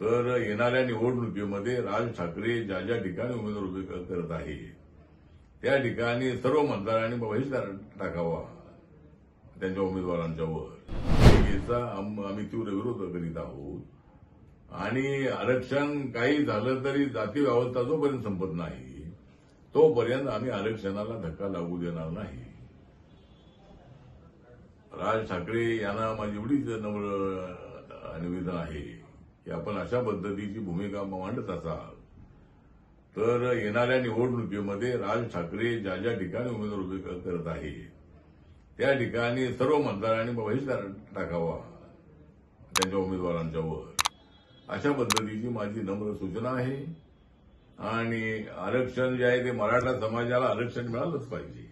तर येणाऱ्या निवडणुकीमध्ये राज ठाकरे ज्या ज्या ठिकाणी उमेदवार उभे करत आहे त्या ठिकाणी सर्व मतदारांनी बहिष्कार टाकावा त्यांच्या उमेदवारांच्यावर याचा आम्ही तीव्र विरोध करीत आहोत. आणि आरक्षण काही झालं तरी जाती व्यवस्था जोपर्यंत संपत नाही तोपर्यंत आम्ही आरक्षणाला धक्का लागू देणार नाही. राज ठाकरे यांना माझी एवढीच नम्र निवेदन आहे की आपण अशा पद्धतीची भूमिका मांडत असाल तर येणाऱ्या निवडणुकीमध्ये राज ठाकरे ज्या ज्या ठिकाणी उमेदवार उभे करत आहे त्या ठिकाणी सर्व मतदारांनी बहिष्कार टाकावा त्यांच्या उमेदवारांच्यावर अशा पद्धतीची माझी नम्र सूचना आहे. आणि आरक्षण जे आहे ते मराठा समाजाला आरक्षण मिळालंच पाहिजे.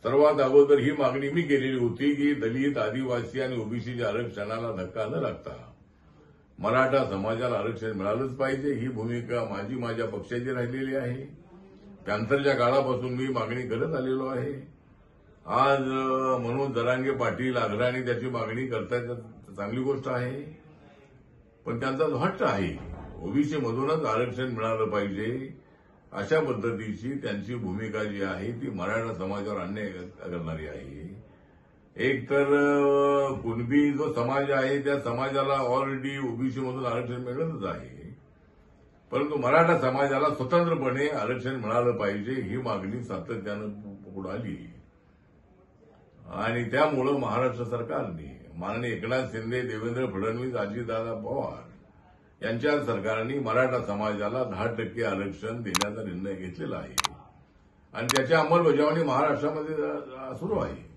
सर्वात अगोदर ही मागणी मी केलेली होती की दलित, आदिवासी आणि ओबीसीच्या आरक्षणाला धक्का न लागता मराठा समाजाला आरक्षण मिळालंच पाहिजे. ही भूमिका माझ्या पक्षाची राहिलेली आहे. पॅंथरच्या काळापासून मी मागणी करत आलेलो आहे. आज मनोज जरांगे पाटील अग्रणी त्याची मागणी करतायत, चांगली गोष्ट आहे. पण त्यांचा जो हट्ट आहे ओबीसी मधूनच आरक्षण मिळालं पाहिजे अशा पद्धतीची त्यांची भूमिका जी आहे ती मराठा समाजावर अन्याय करणारी आहे. एक तर कुणबी जो समाज आहे त्या समाजाला ऑलरेडी ओबीसी मधून आरक्षण मिळतच आहे, परंतु मराठा समाजाला स्वतंत्रपणे आरक्षण मिळालं पाहिजे ही मागणी सातत्यानं पुढे आली. आणि त्यामुळं महाराष्ट्र सरकारने माननीय एकनाथ शिंदे, देवेंद्र फडणवीस, अजितदादा पवार यांच्या सरकारने मराठा समाजाला 10% आरक्षण देण्याचा निर्णय घेतलेला आहे आणि त्याची अंमलबजावणी महाराष्ट्रामध्ये सुरू आहे.